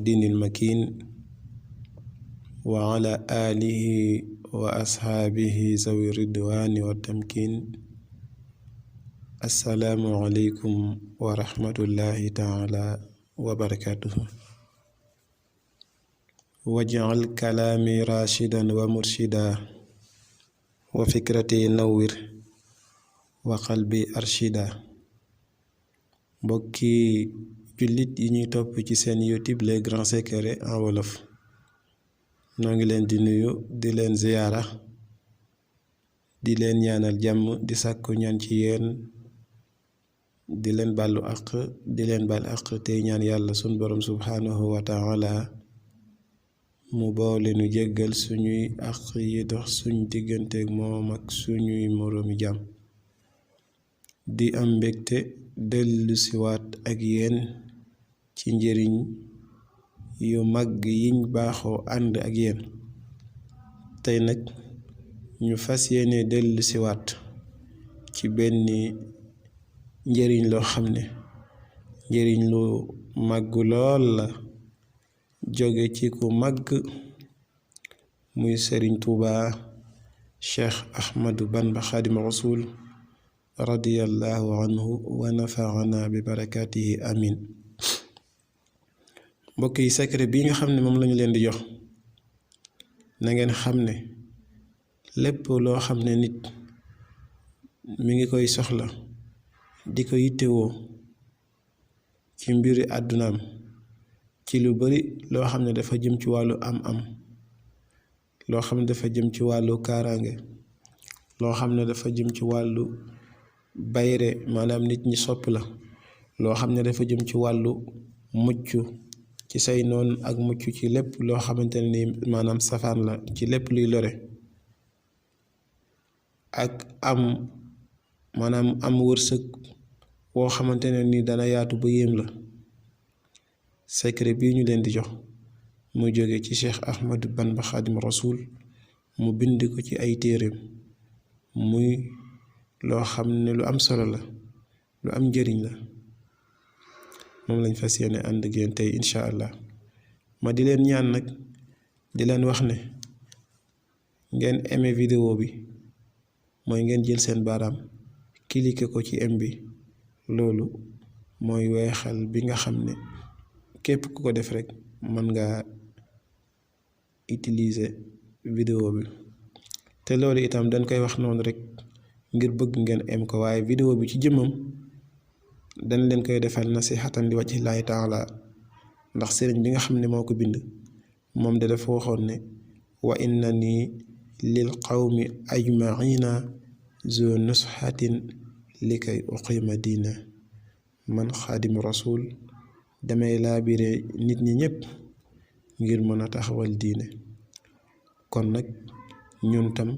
دين المكين وعلى آله وأصحابه ذوي الرضوان والتمكين. السلام عليكم ورحمة الله تعالى وبركاته. واجعل كلامي راشدا ومرشدا وفكرتي نور وقلبي أرشدا. mbokki jullit yi ñuy topp ci seen YouTube les grands secrets en wolof noo ngi leen di nuyu di leen ziyaara di leen ñaanal jàmm di sàkku ñaan ci yéen di leen bàllu àq di leen bàl àq tey ñaan yàlla sun borom subhanahu wa ta'ala mu boole nu jéggal suñuy àq yi dox suñ digganteeg moom ak suñuy moroomi jàmm. di am mbégte dellu siwaat ak yéen ci njëriñ yu mag yiñ baaxoo ànd ak yéen. tey nag ñu fas yéene dellu siwaat ci benn njëriñ loo xam ne njëriñ lu màgg lool la jóge ci ku màgg muy Sëriñ Tuuba Cheikh Ahmadu Bamba Xaadimu Rasuul radiyallahu anhu wa nafaana bi barakatihi amin. mbokk yi secret bi nga xam ne moom lañu leen di jox na ngeen xam ne lépp loo xam ne nit mi ngi koy soxla di ko yittewoo ci mbiri àddunaam ci lu bari loo xam ne dafa jëm ci wàllu am-am, loo xam ne dafa jëm ci wàllu kaaraange, loo xam ne dafa jëm ci wàllu bayre maanaam nit ñi sopp la, loo xam ne dafa jëm ci wàllu mucc ci say noon ak mucc ci lépp loo xamante ne ni maanaam safaan la ci lépp luy lore, ak maanaam am wërsëg woo xamante ne ni dana yaatu ba yéem la. secret bii ñu leen di jox muy jóge ci Cheikh Ahmadu Bamba Xaadimu Rasuul mu bind ko ci ay téereem muy loo xam ne lu am solo la, lu am njëriñ la, moom lañ fas yéene ànd ak yéen tey incha allah. ma di leen ñaan nag di leen wax ne ngeen aimé vidéo bi, mooy ngeen jël seen baaraam cliquer ko ci m bi. loolu mooy weexal bi nga xam ne képp ku ko def rek mën nga utiliser vidéo bi. te loolu itam dañ koy wax noonu rek ngir bëgg ngeen am ko, waaye vidéo bi ci jëmmam dañ leen koy defal nasihatan li wajhillaahi taala, ndax sëriñ bi nga xam ne moo ko bind moom de dafa waxoon ne wa innani lil qawmi ajmaina zu nushatin likay uqima diina. man xaadimu rasul damay laabire nit ñi ñépp ngir mën a taxawal diine. kon nag ñun tam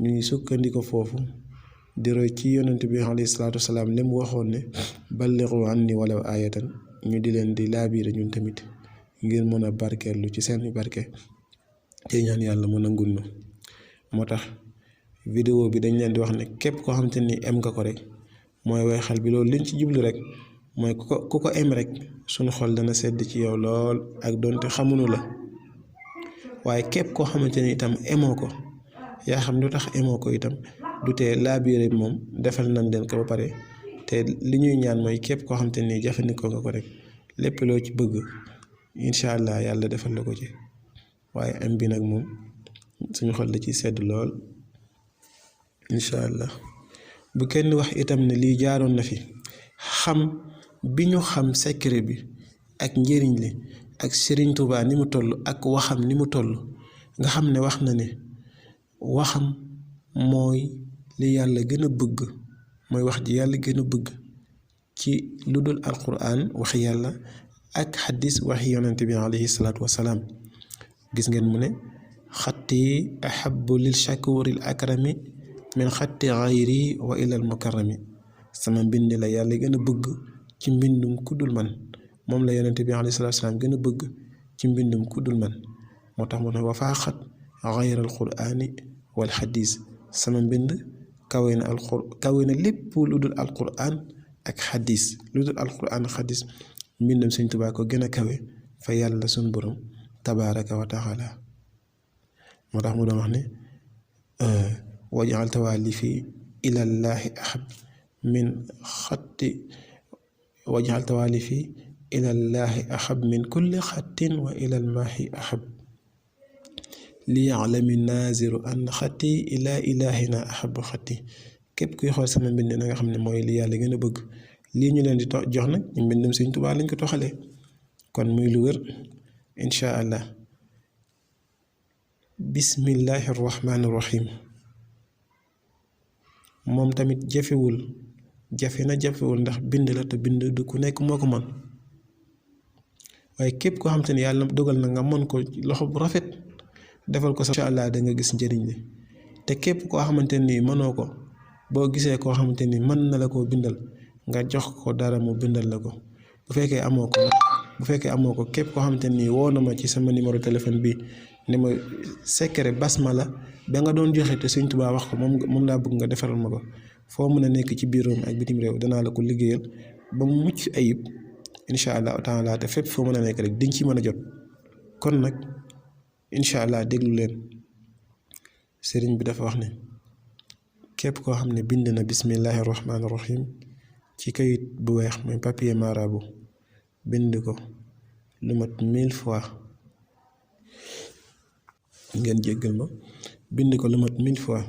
ñu ngi sukkandiku foofu di roy ci yonent bi alayhi salaatu wasalaam li mu waxoon ne ballighu anni walaw aayatan, ñu di leen di laabire ñun tamit ngir mën a barkeelu ci seen barke te ñaan yàlla mu nangul ñu. moo tax vidéo bi dañ leen di wax ne képp koo xamante ni em nga ko rek mooy weexal bi. loolu liñ ci jublu rek mooy ku ko em rek sunu xol dana sedd ci yow lool, ak donte xamunu la. waaye képp koo xamante ni itam emoo ko, yaa xam lu tax emoo ko itam du tee laabiire moom defal nañ leen ko ba pare. te li ñuy ñaan mooy képp koo xamante ni jëfandikoo nga ko rek lépp loo ci bëgg incha allah yàlla defal la ko ci. waaye am bi nag moom suñu xol la ci sedd lool incha allah. bu kenn wax itam ne lii jaaroon na fi. xam bi ñu xam secret bi ak njëriñ li ak Serigne Touba ni mu toll ak waxam ni mu toll, nga xam ne wax na ne waxam mooy li yàlla gën a bëgg, mooy wax ji yàlla gën a bëgg ci lu dul alquran waxi yàlla ak xadis waxi yonente bi alayhi salaatu wasalaam. gis ngeen mu ne xatti ahabu lil shakuril akrami min xatti xayri wa ilal mukarrami. sama mbind la yàlla gën a bëgg ci mbindum kuddul man, moom la yonente bi alayhi salaatu wasalaam gën a bëgg ci mbindum kuddul man. moo tax mu ne wa faaxat xayral qur'ani wal xadis. sama mbind kawe na lépp lu dul alquran ak xadis. lu dul alquran ak xadis mbindam Sëñ Tuubaa ko gën a kawe fa yàlla sun borom tabaaraka wa taala moo tax mu doon wax ne waj'al tawaalifi ilallaahi ahab min xatti waj'al tawaalifi ilallaahi ahab min kulli xattin wa ilal maahi ahab li ya'lami naaziru an xatti ilaa ilaahina ahab xatti képp kuy xool sama mbind na nga xam ne mooy li yàlla gën a bëgg lii ñu leen di jox nag ñu mbindum Sëriñ Tuubaa lañ ko toxalee kon muy lu wér incha allah bismillahi rahmaani rahim moom tamit jafewul ndax bind la te bind du ku nekk moo ko mën waaye képp koo xam te ne yàlla dogal na nga mën ko loxo bu rafet defal ko sa incha allah da nga gis njëriñ li te képp koo xamante ni mënoo ko boo gisee koo xamante ni mën na la koo bindal nga jox ko dara mu bindal la ko bu fekkee amoo ko képp koo xamante ni woo na ma ci sama numéro téléphone bi ne ma secret basmala ba nga doon joxe te Sëriñ Tuubaa wax ko moom laa bëgg nga defaral ma ko foo mën a nekk ci biir réew mi ak bitim réew danaa la ko liggéeyal ba mu mucc ayib incha allah taala te fépp foo mën a nekk rek diñ ci mën a jot kon nag incha allah déglu leen sëriñ bi dafa wax ne képp koo xam ne bind na bismillahi rahmaani rahim ci kayit bu weex muy papier marabout bind ko lu mat 1000 fois ngeen jéggal ma bind ko lu mat 1000 fois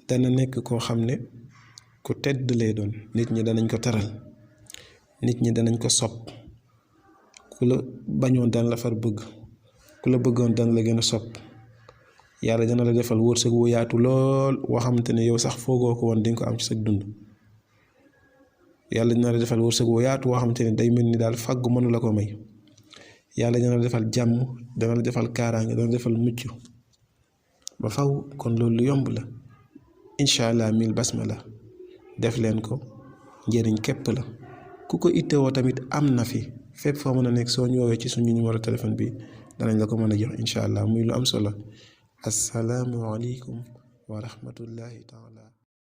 dana nekk koo xam ne ku tedd lay doon nit ñi danañ ko taral nit ñi danañ ko sopp ku la bañoon dana la far bëgg ku la bëggoon dana la gën a sopp yàlla dana la defal wërsëg wu yaatu lool woo xamante ne yow sax foogoo ko woon dinga ko am ci sa dund yàlla dina la defal wërsëg wu yaatu woo xamante ne day mel ni daal fàggu mënu la ko may yàlla dana la defal jàmm dana la defal kaaraange dana la defal mucc ba faw kon loolu lu yomb la incha allah 1000 basmala def leen ko njëriñ képp la ku ko ittewoo tamit am na fi fépp foo mën a nekk soo ñu woowee ci suñu numéro téléphone bi danañ la ko mën a jox incha allah muy lu am solo assalaamu aleykum wa rahmatullahi taala